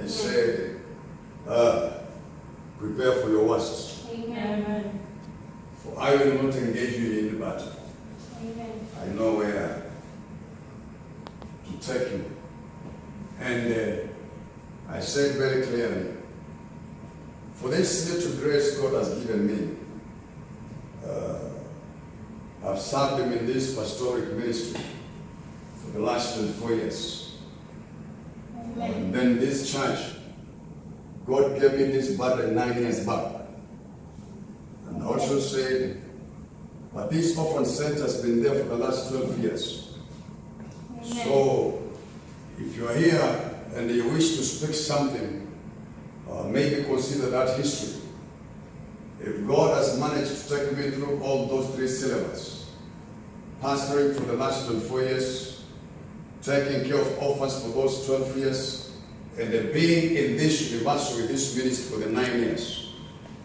said, prepare for your worst. Amen. For I will not engage you in the battle. Amen. I know where to take you. And I said very clearly, for this little grace God has given me, I've served Him in this pastoral ministry for the last 24 years. Amen. And then this church, God gave me this burden 9 years back. And I also said, but this orphan center has been there for the last 12 years. Amen. So, if you are here and you wish to speak something, maybe consider that history. If God has managed to take me through all those 3 syllables, pastoring for the last 24 years, taking care of orphans for those 12 years, and then being in this university with this ministry for the 9 years,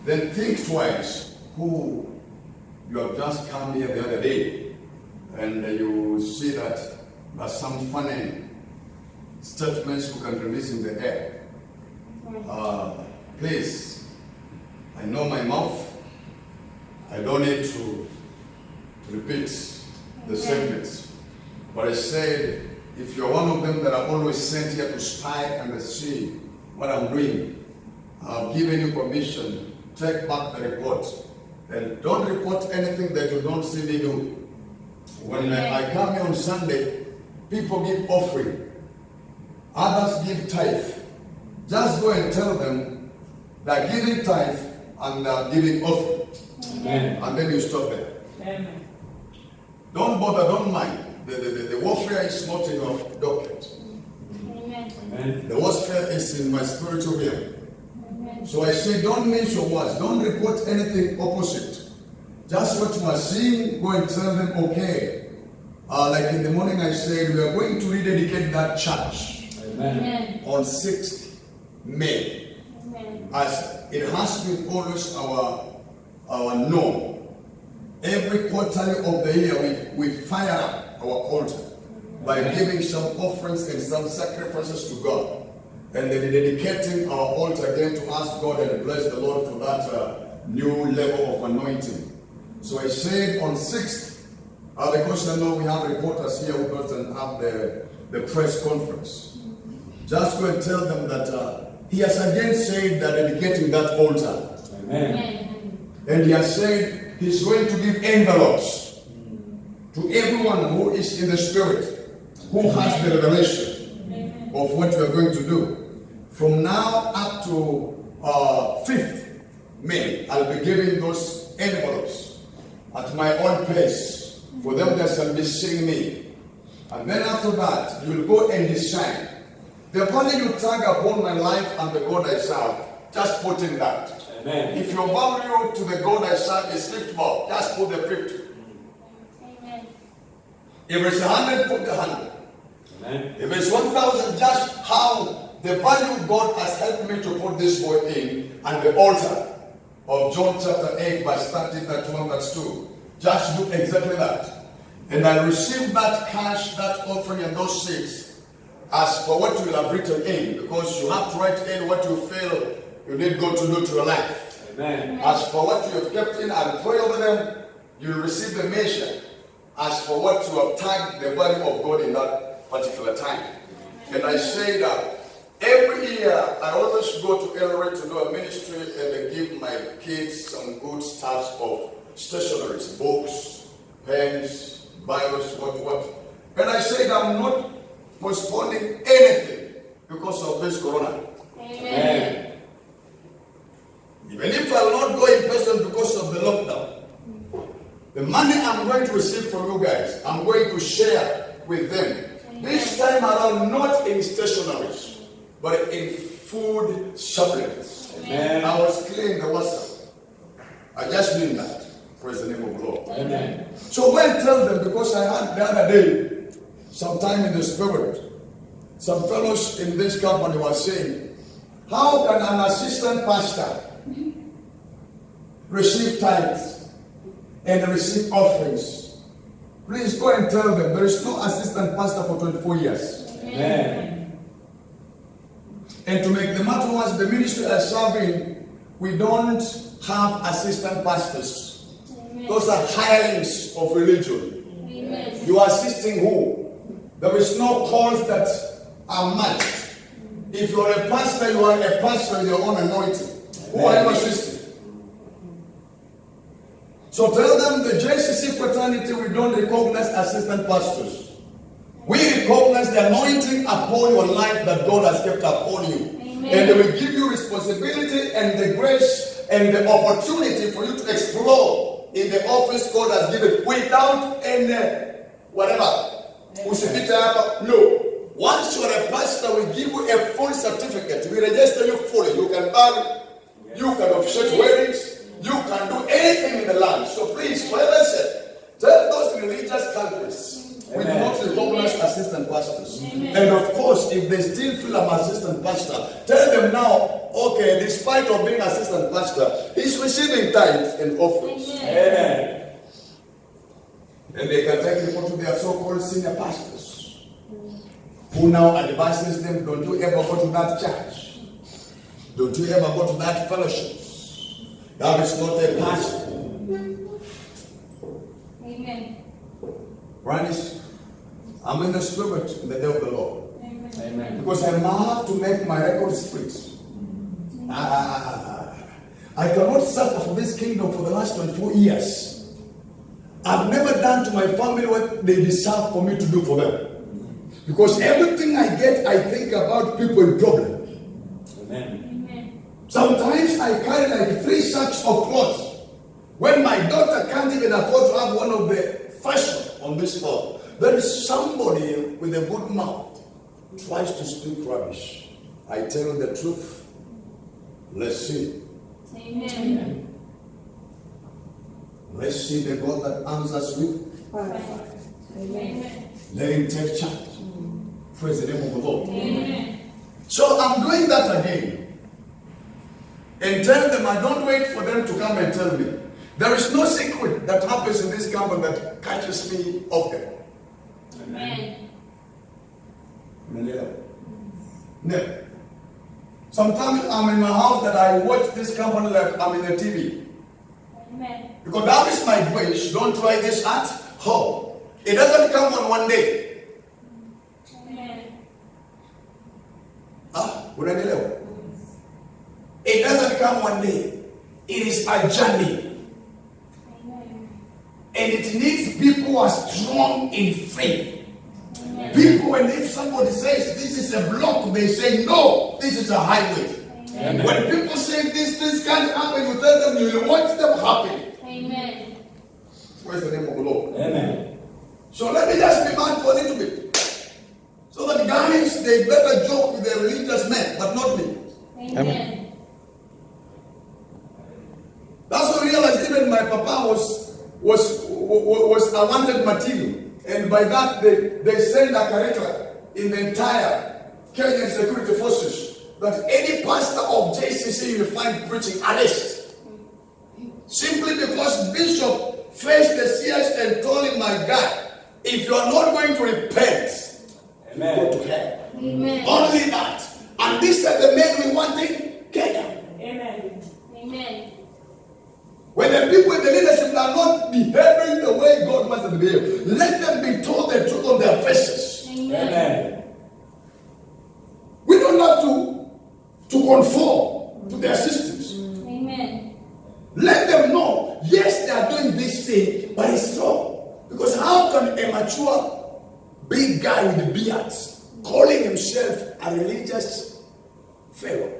then think twice who you have just come here the other day, and you see that there's some funny statements you can release in the air. Please, I know my mouth. I don't need to repeat the statements. But I said, if you're one of them that are always sent here to spy and see what I'm doing, I've given you permission, take back the report. And don't report anything that you don't see me do. When I come here on Sunday, people give offering. Others give tithe. Just go and tell them they're giving tithe and they're giving offering. Amen. And then you stop there. Amen. Don't bother, don't mind. The warfare is not in your docket. Amen. The warfare is in my spiritual realm. Amen. So I say, don't mince your words. Don't report anything opposite. Just what you are seeing, go and tell them, okay. Like in the morning I said, we are going to rededicate that church. Amen. On 6th May. Amen. As it has been always our norm. Every quarterly of the year we fire up our altar by giving some offerings and some sacrifices to God. And then dedicating our altar again to ask God and bless the Lord for that new level of anointing. So I said on 6th, because I know we have reporters here who doesn't have the press conference. Just go and tell them that he has again said that dedicating that altar. Amen. And he has said he's going to give envelopes to everyone who is in the spirit, who has the revelation of what we are going to do. From now up to 5th May, I'll be giving those envelopes at my own pace for them that shall be seeing me. And then after that, you will go and decide. The value you tag upon my life and the God I serve, just put in that. Amen. If your value to the God I serve is 50 more, just put the 50. Amen. If it's 100, put the 100. Amen. If it's 1,000, just how the value God has helped me to put this boy in and the altar of John chapter 8, verse 30, 31, verse 2. Just do exactly that. And I receive that cash, that offering, and those seeds as for what you will have written in, because you have to write in what you feel you need God to do to your life. Amen. As for what you have kept in and pray over them, you will receive the measure. As for what you have tagged the value of God in that particular time. And I say that every year I always go to Elroy to do a ministry and I give my kids some good stuff of stationeries, books, pens, Bibles, what. And I said I'm not postponing anything because of this corona. Amen. Even if I will not go in person because of the lockdown, the money I'm going to receive from you guys, I'm going to share with them. This time around, not in stationaries, but in food supplements. Amen. I was clearing the WhatsApp. I just doing that. Praise the name of the Lord. Amen. So go and tell them, because I had the other day, sometime in the spirit, some fellows in this company were saying, how can an assistant pastor receive tithes and receive offerings? Please go and tell them there is no assistant pastor for 24 years. Amen. And to make the matter worse, the ministry I serve in, we don't have assistant pastors. Amen. Those are hirelings of religion. Amen. You are assisting who? There is no calls that are matched. If you are a pastor, you are a pastor with your own anointing. Who are you assisting? So tell them the JCC fraternity, we don't recognize assistant pastors. We recognize the anointing upon your life that God has kept upon you. Amen. And we give you responsibility and the grace and the opportunity for you to explore in the office God has given without any whatever. No. Once you are a pastor, we give you a full certificate. We register you fully. You can marry, you can officiate weddings, you can do anything in the land. So please, for heaven's sake, tell those religious countries we do not recognize assistant pastors. Amen. And of course, if they still feel I'm assistant pastor, tell them now, okay, despite of being assistant pastor, he's receiving tithes and offerings. Amen. And they can take report to their so-called senior pastors, who now advises them, don't you ever go to that church. Don't you ever go to that fellowship. That is not a pastor. Amen. Right? I'm in the spirit in the day of the Lord. Amen. Because I have to make my record straight. I cannot suffer for this kingdom for the last 24 years. I've never done to my family what they deserve for me to do for them. Because everything I get, I think about people with problems. Amen. Sometimes I carry like 3 sacks of clothes. When my daughter can't even afford to have one of the fashion on this floor, there is somebody with a good mouth tries to speak rubbish. I tell you the truth. Let's see. Amen. Let's see the God that answers with fire. Amen. Let him take charge. Praise the name of the Lord. Amen. So I'm doing that again. And tell them, I don't wait for them to come and tell me. There is no secret that happens in this company that catches me off guard. Amen. No. Sometimes I'm in my house that I watch this company like I'm in the TV. Amen. Because that is my grace. Don't try this at home. It doesn't come on one day. Amen. Unanielewa? It doesn't come one day. It is a journey. Amen. And it needs people who are strong in faith. Amen. People, and if somebody says this is a block, they say no, this is a highway. Amen. When people say this can't happen, you tell them you will watch them happen. Amen. Praise the name of the Lord. Amen. So let me just be mad for a little bit. So that guys, they better joke with their religious men, but not me. Amen. That's what I realized. Even my papa was a wanted material. And by that, they send a character in the entire Kenyan security forces that any pastor of JCC you find preaching, arrest. Simply because Bishop faced the CS and told him, my God, if you are not going to repent, Amen. go to hell. Amen. Only that. And these are the men we want in Kenya. Amen. Amen. When the people in the leadership are not behaving the way God wants them to behave, let them be told the truth on their faces. Amen. We don't have to conform to their systems. Amen. Let them know, yes, they are doing this thing, but it's wrong. Because how can a mature big guy with the beards calling himself a religious fellow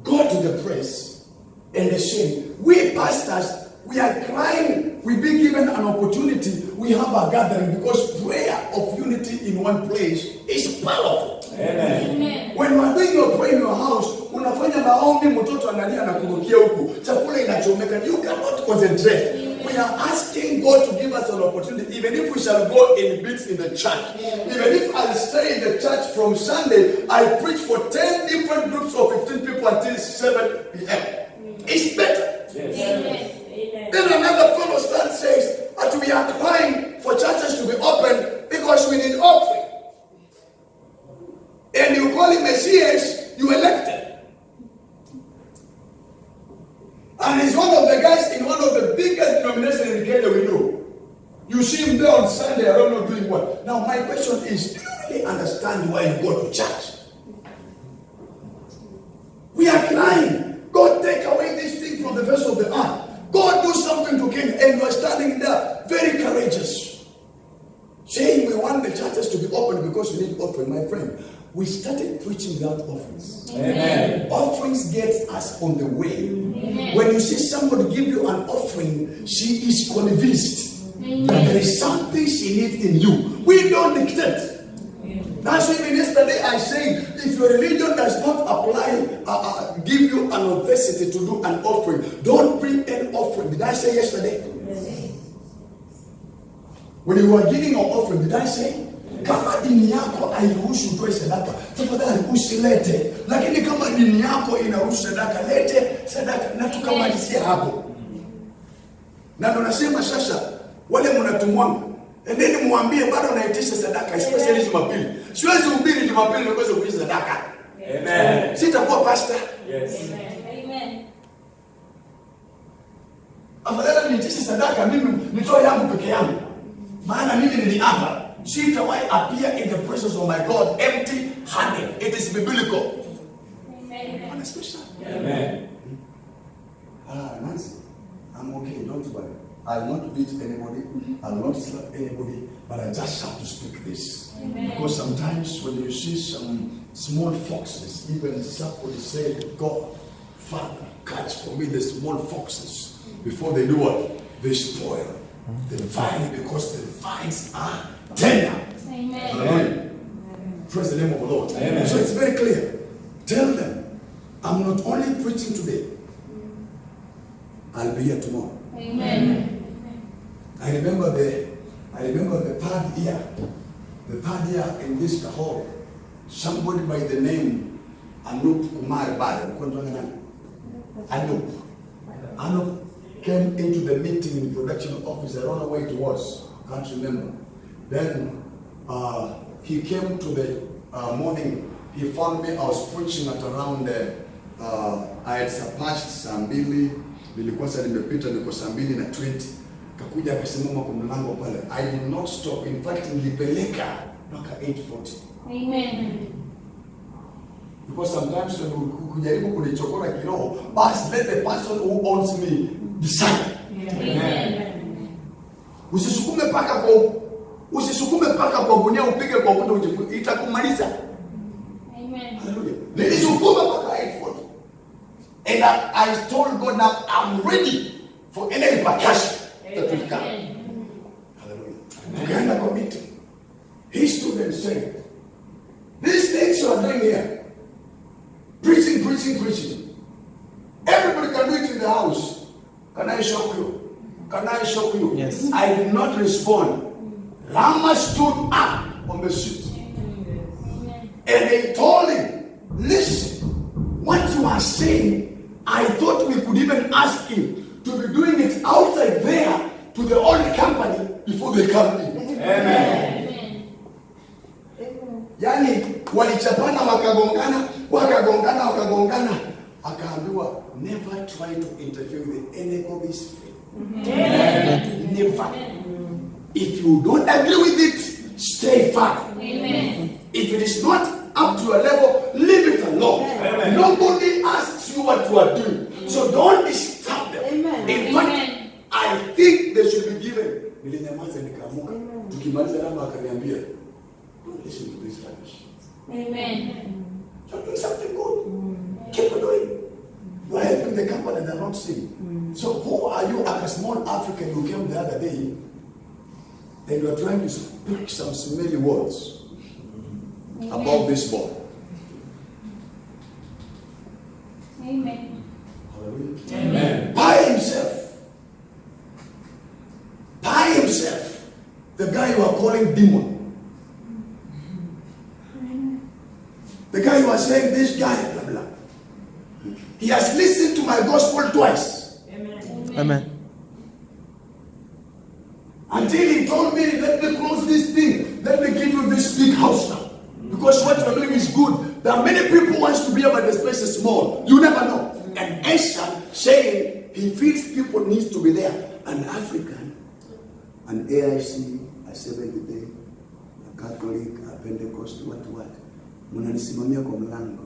go to the press and they say, we pastors, we are crying, we be given an opportunity, we have a gathering because prayer of unity in one place is powerful. Amen. Amen. When you are doing your prayer in your house, unafanya maombi, mtoto analia na kurukia huku, chakula inachomeka, you cannot concentrate. Amen. We are asking God to give us an opportunity, even if we shall go in bits in the church. Even if I stay in the church from Sunday, I preach for 10 different groups of 15 people until 7 p.m. It's better. Yes. Amen. Then another fellow stands says that we are crying for churches to be open because we need offering. And you call him Messias, you elect And he's one of the guys in one of the biggest denominations in Kenya we know. You see him there on Sunday, I don't know doing what. Now my question is, do you really understand why you go to church? We are crying, God take away this thing from the face of the earth. God do something to Kenya, and you are standing there very courageous, saying we want the churches to be open because we need offering. My friend, we started preaching without offerings. Amen. Offerings gets us on the way. Amen. When you see somebody give you an offering, she is convinced that there is something she needs in you. We don't dictate. That's why even yesterday I said, if your religion does not apply, give you an audacity to do an offering, don't bring any offering. Did I say yesterday? Yes. When you were giving an offering, did I say? Kama dini yako hairuhusu utoe sadaka, tafadhali usilete. Lakini kama dini yako inaruhusu sadaka, lete sadaka. Na tukamalizia hapo. Na ndo nasema sasa, wale mnatumwanga, endeni muambie bado naitisha sadaka, especially Jumapili. Siwezi hubiri Jumapili nikoze kuitisha sadaka. Amen. Sitakuwa pastor. Yes. Amen. Afadhali niitishe sadaka mimi nitoe yangu peke yangu. Maana mimi niliapa, sitawahi appear in the presence of my God empty-handed. It is biblical. Amen. Amen. Nancy, I'm okay, don't worry. I'll not beat anybody, I'll not slap anybody, but I just have to speak this. Amen. Because sometimes when you see some small foxes, even somebody said, God, Father, catch for me the small foxes. Before they do what? They spoil the vine, because the vines are tender. Amen. Hallelujah. Praise the name of the Lord. Amen. So it's very clear. Tell them, I'm not only preaching today, I'll be here tomorrow. Amen. I remember the third year in this Kahore, somebody by the name Anup Kumar Bada, Anup came into the meeting in the production office. I don't know where it was, can't remember. Then he came to the morning, he found me, I was preaching at around, I had surpassed saa mbili, nilikuwa sasa nimepita niko saa 2:20. Kakuja akasimama kwa mlango pale. I did not stop. In fact, nilipeleka mpaka 8:40. Amen. Because sometimes when kujaribu kunichokora kiroho, but let the person who owns me decide. Amen. Usisukume paka kwa gunia upige kwa ukuta ujifunze, itakumaliza. Amen. Hallelujah. Nilisukuma mpaka 8:40. And I told God, now I'm ready for any repercussion that will come. Hallelujah. Tukaenda kwa meeting. He stood and said, these things you are doing here, preaching. Everybody can do it in the house. Can I shock you? Yes. I did not respond. Rama stood up on the seat. Amen. And they told him, listen, what you are saying, I thought we could even ask him to be doing it outside there to the old company before they come in. Amen. Amen. Yani walichapana wakagongana. Akaambiwa, never try to interfere with anybody's faith. Amen. Never. If you don't agree with it, stay far. Amen. If it is not up to your level, leave it alone. Amen. Nobody asks you what you are doing. So don't disturb them. Amen. In fact, Amen. I think they should be given. Nilinyamaza nikaamuka. Tukimaliza Rama akaniambia, don't listen to this rubbish. Amen. You're doing something good. Keep on doing. You are helping the company they're not seeing. So who are you as a small African who came the other day and you are trying to speak some smelly words about this boy? Amen. Hallelujah. Amen. By himself, the guy you are calling demon, the guy you are saying this guy, blah blah. He has listened to my gospel twice. Amen. Until he told me, let me close this thing. Let me give you this big house now. Because what you're doing is good. There are many people who want to be here, but the space is small. You never know. And Esther saying He feels people needs to be there. An African, an AIC, a Seventh Day, a Catholic, a Pentecost, what. Mnanisimamia kwa mlango.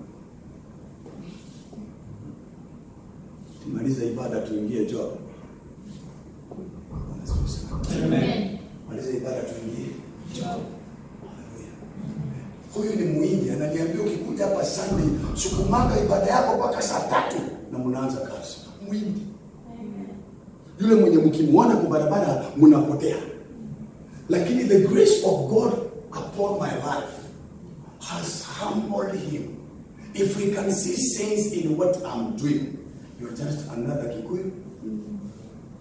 Tumaliza ibada tuingie job. Amen. Maliza ibada tuingie job. Huyu ni Muhindi ananiambia ukikuja hapa Sunday sukumanga ibada yako mpaka saa 3 na mnaanza kazi. Muhindi. Yule mwenye mkimwona kwa barabara mnapotea. Lakini the grace of God upon my life has humbled him. If we can see sense in what I'm doing, you're just another Kikuyu,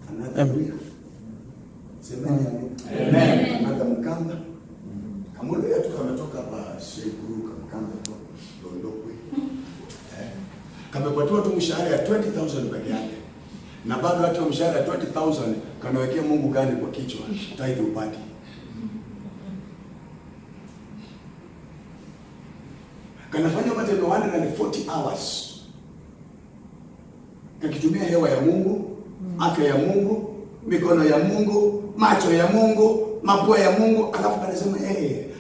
another Luya. Semeni amen. Another Mkamba. Kamulu yetu kametoka hapa Shekuru, Mkamba tu Londokwe. Kamepatiwa tu mshahara ya 20,000 peke yake. Na bado hata mshahara ya 20,000 kanawekea Mungu gani kwa kichwa? Tithe upati. Kanafanya matendo 140 hours. Kakitumia hewa ya Mungu, afya ya Mungu, mikono ya Mungu, macho ya Mungu, mapua ya Mungu, alafu kanasema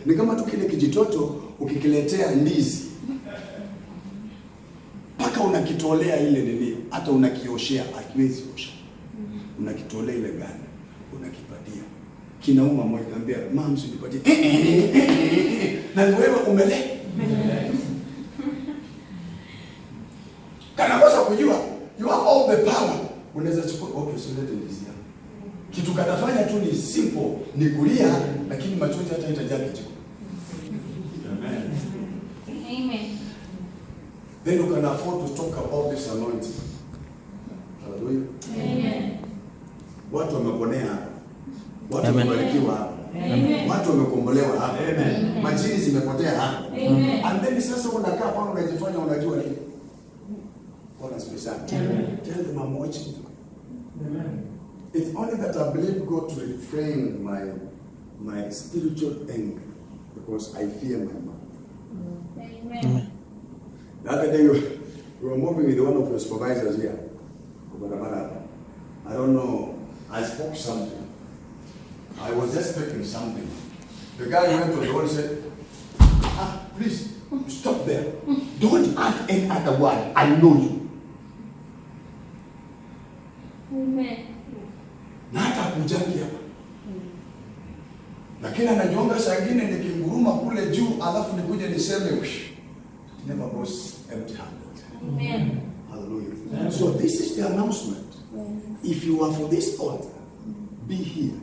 ni kama tu kile kijitoto ukikiletea ndizi. Paka unakitolea ile nini, hata unakioshea akiwezi osha. Unakitolea ile gani, unakipatia. Kinauma moyo, kaambia mama usinipatie. Na wewe umele. Kanakosa kujua you have all the power. Unaweza chukua so let ndizi yako. Kitu kanafanya tu ni simple, ni kulia, lakini machozi hata itajaa kichwa. Amen. Then you can afford to talk about this anointing. Hallelujah. Amen. Watu wameponea hapa. Watu wamebarikiwa hapa. Watu wamekombolewa hapa. Majini zimepotea hapa. And then sasa unakaa pale unajifanya unajua nini? Bwana special. Tell them I'm watching you. Amen. It's only that I believe God to refrain my spiritual anger because I fear my mouth. Amen. The other day we were moving with one of the supervisors here. I don't know. I spoke something. I was just speaking something. The guy went to the door and said, please, stop there. Don't add any other word. I know you. Amen. Na hata kujangia. Lakini anajonga saa ingine nikinguruma kule juu alafu nikuje niseme never goes empty-handed. Amen. Hallelujah. So this is the announcement. If you are for this altar, be here.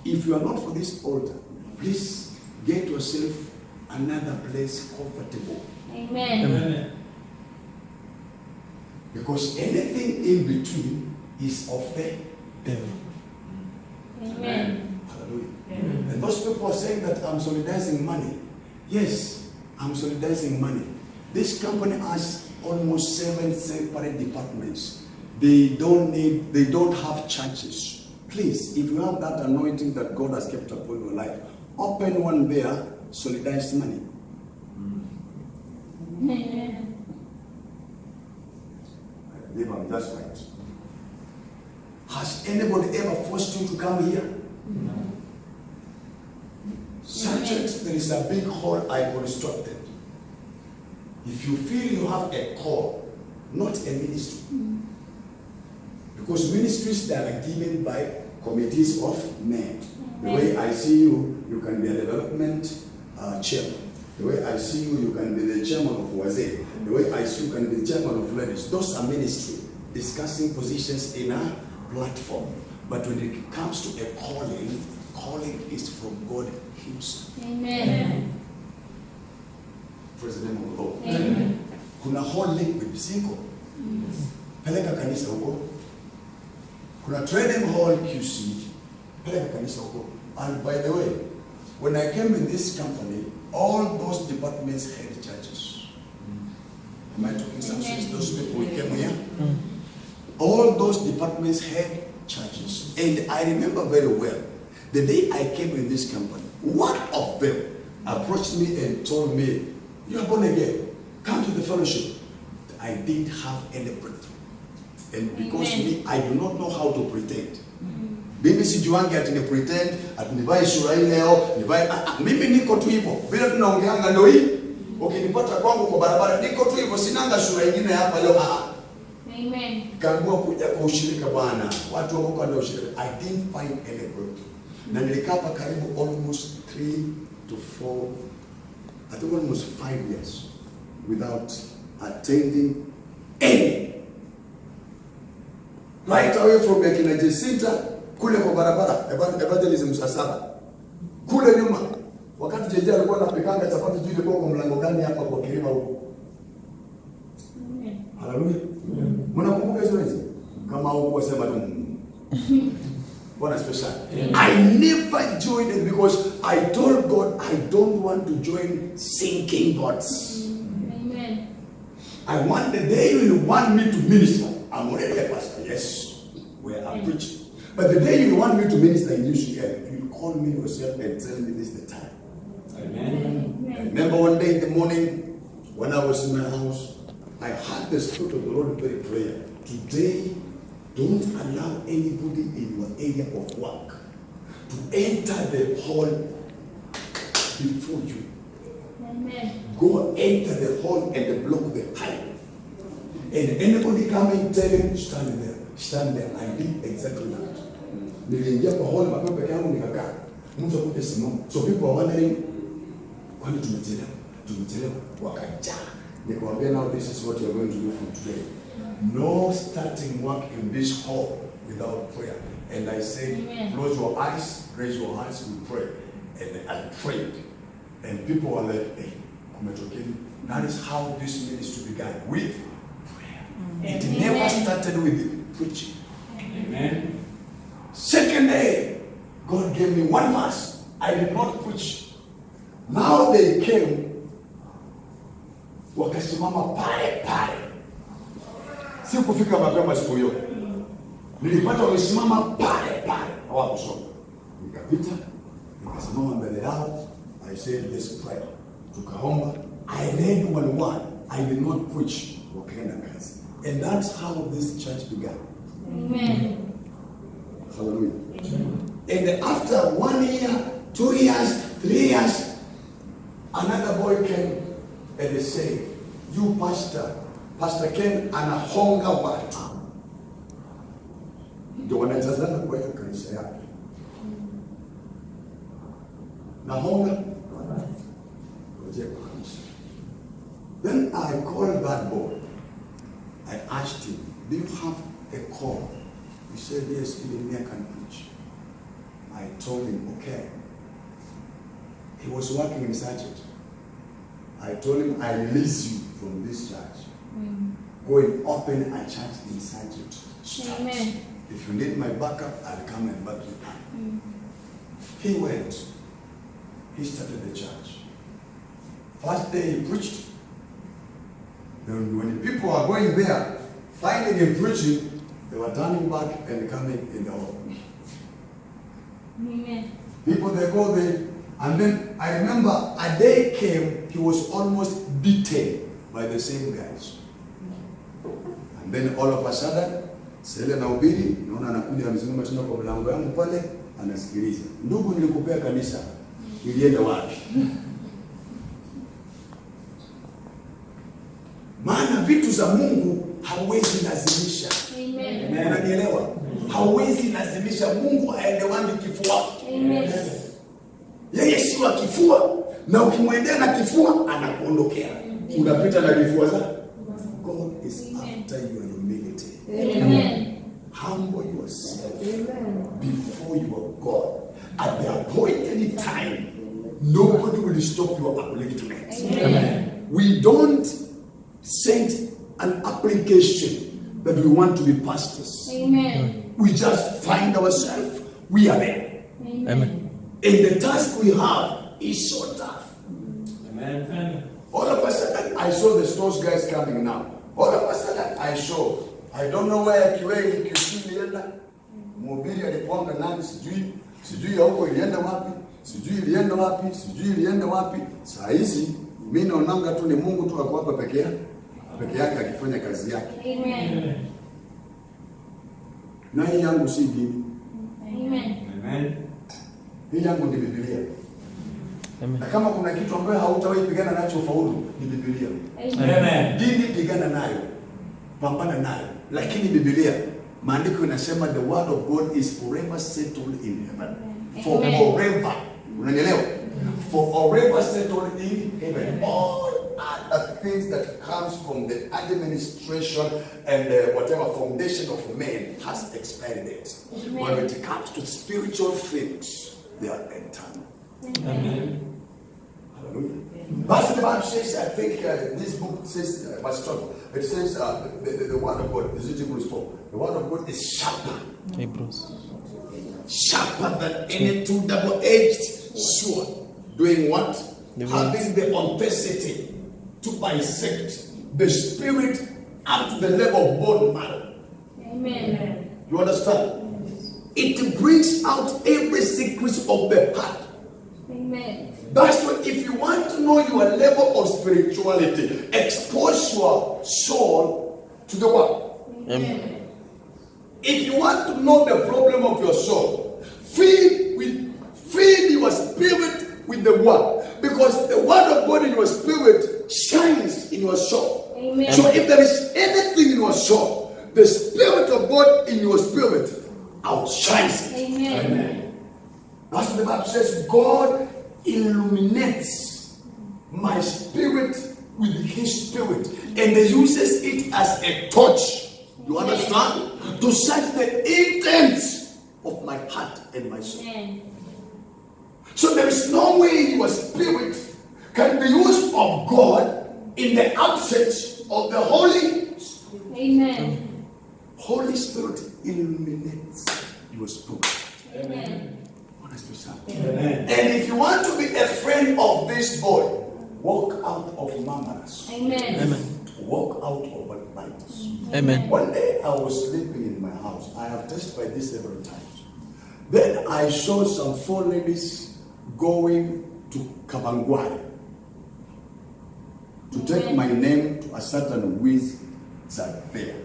If you are not for this altar, please get yourself another place comfortable. Amen. Because anything in between is of the devil. Amen. Hallelujah. Amen. And those people are saying that I'm solidizing money. Yes, I'm solidizing money. This company has almost 7 separate departments. They don't have churches. Please, if you have that anointing that God has kept upon your life, open one there, solidize money. Amen. I believe I'm just right. Has anybody ever forced you to come here? No. Such it, there is a big hall I constructed. If you feel you have a call, not a ministry. Because ministries that are given by committees of men. The way I see you, you can be a development chairman. The way I see you, you can be the chairman of Waze. The way I see you, can be the chairman of ladies. Those are ministry, discussing positions in a platform. But when it comes to a calling, calling is from God himself. Amen. Praise the name of the Lord. Amen. Kuna hall liquid, siko? Peleka kanisa huko. Kuna trading hall QC. Peleka kanisa huko. And by the way, when I came in this company, all those departments had churches. Am I talking some sense? Those people who came here? All those departments had churches. And I remember very well, the day I came in this company, one of them approached me and told me, "You are born again. Come to the fellowship." I didn't have any breakthrough. And because Amen. me, I do not know how to pretend. Mimi sijuangi ati ni pretend, ati nivae sura hii leo, nivae mimi niko tu hivyo. Vile tunaongeanga ndio hii. Ukinipata kwangu kwa barabara niko tu hivyo, sinanga sura nyingine hapa leo. Amen. Kaamua kuja kwa ushirika Bwana. Watu wako kwa ushirika. I didn't find any group. Na nilikaa hapa karibu almost 3 to 4, I think almost 5 years without attending any. Right away from Yakina Jesita, kule kwa barabara, evangelism saa 7. Kule nyuma, wakati Jeje alikuwa anapikanga chapati juu ile kwa mlango gani hapa kwa Kirima huko. Amen. Haleluya. Mnakumbuka hizo hizo? Kama huko sema tu. Bwana special. I never joined it because I told God I don't want to join sinking gods. Amen. I want the day you want me to minister. I'm already a pastor, yes, where I'm preaching. But the day you want me to minister in UCL, you call me yourself and tell me this is the time. Amen. I remember one day in the morning when I was in my house, I heard the Spirit of the Lord pray prayer. Today, don't allow anybody in your area of work to enter the hall before you. Amen. Go enter the hall and block the highway. And anybody coming, tell him, stand there. Stand there. I did exactly that. Niliingia kwa hall mapema peke yangu nikakaa. Mtu akuje simama. So people are wondering, kwani tumechelewa? Wakajaa. Nikamwambia, now this is what you are going to do from today. No starting work in this hall without prayer. And I said, Amen. Close your eyes, raise your hands, we pray. And I prayed. And people were like, hey, kumetokeni. That is how this ministry began, with prayer. It Amen. never started with preaching. Amen. Second day, God gave me one verse. I did not preach. Now they came, wakasimama pale. Sikufika mapema siku hiyo. Nilipata wamesimama pale. Hawakusoma. Nikapita, nikasimama mbele yao. I said this prayer. Tukaomba. I read one. I did not preach. Wakaenda kazi. And that's how this church began. Amen. Hallelujah. And after 1 year, 2 years, 3 years, another boy came and they said, you Pastor Ken anahonga watu. Ndio wanatazama kwa hiyo kanisa yake. Nahonga project kanisa. Then I called that boy. I asked him, do you have a call? He said, yes, even me I can preach. I told him, okay. He was working in Sergeant. I told him, I release you from this church. Go and open a church in Sergeant. Amen. If you need my backup, I'll come and back you up. He went. He started the church. First day he preached. Then when the people are going there, finding him preaching, they were turning back and coming in the hall. Amen. People, they go there. And then I remember a day came, he was almost beaten by the same guys. And then all of a sudden, Sele na ubiri, naona anakuja amesimama tena kwa mlango yangu pale, anasikiliza. Ndugu, nilikupea kanisa, ilienda wapi? Maana vitu za Mungu hauwezi lazimisha. Amen. Unanielewa? Hauwezi lazimisha Mungu aende wapi kifua. Amen. Yeye si wa kifua, na ukimwendea na kifua anakuondokea. Unapita na kifua zako. God is after your humility. Amen. Humble yourself before your God. At the appointed time, nobody will stop your upliftment. Amen. We don't send an application that we want to be pastors. Amen. We just find ourselves, we are there. Amen. And the task we have is so tough. Amen. All of a sudden, I saw the stores guys coming now. All of a sudden, I don't know where Kiwei ilienda. Mhubiri alipanga nani sijui ya huko ilienda wapi. Saa hizi mimi naonanga tu ni Mungu tu ako hapa peke yake akifanya kazi yake. Amen. Na hii yangu si dini. Amen. Amen. Hii yangu ni Biblia. Amen. Na kama kuna kitu ambayo hautawahi pigana nacho faulu, ni Biblia. Amen. Dini pigana nayo, pambana nayo, lakini Biblia, maandiko inasema the word of God is forever settled in heaven. Forever. Unanielewa? Forever settled in heaven. All other things that comes from the administration and whatever foundation of man has expired date. When it comes to spiritual things, they are eternal. Amen. Hallelujah. But the Bible says, I think this book says, my struggle, it says the word of God, this is Hebrews 4, the word of God is sharper. Hebrews. Sharper than any two double-edged sword. Doing what? Having the audacity to bisect the spirit up to the level of bone marrow. Amen. You understand? It brings out every secret of the heart. Amen. That's why if you want to know your level of spirituality, expose your soul to the word. Amen. If you want to know the problem of your soul, feed your spirit with the word, because the word of God in your spirit shines in your soul. Amen. So if there is anything in your soul, the spirit of God in your spirit outshines it. Amen. Amen. That's what the Bible says. God illuminates my spirit with his spirit, and he uses it as a torch. You understand? To search the intents of my heart and my soul. Amen. So there is no way your spirit can be used of God in the absence of the Holy Spirit. Amen. Holy Spirit illuminates your spirit. Amen. Honest yourself. Amen. And if you want to be a friend of this boy, walk out of murmurs. Amen. Amen. Walk out of backbiters. Amen. One day I was sleeping in my house. I have testified this several times. Then I saw some 4 ladies going to Kabangwai to take my name to a certain wizard there.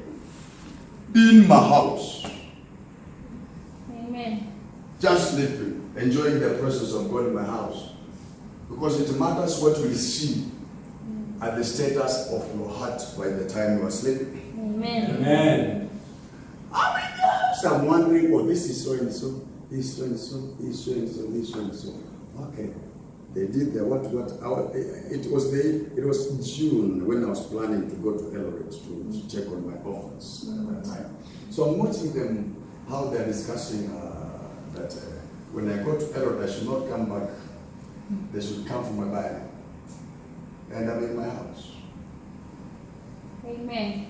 In my house. Amen. Just sleeping, enjoying the presence of God in my house. Because it matters what we see at the status of your heart by the time you are sleeping. Amen. Amen. I mean, yes, I'm wondering, oh, this is so and so, this is so and so, this is so and so, this is so and so. Okay. They did the what it was June when I was planning to go to Eldoret to check on my orphans at that time. So I'm watching them, how they're discussing that when I go to Eldoret, I should not come back. They should come for my Bible. And I'm in my house. Amen.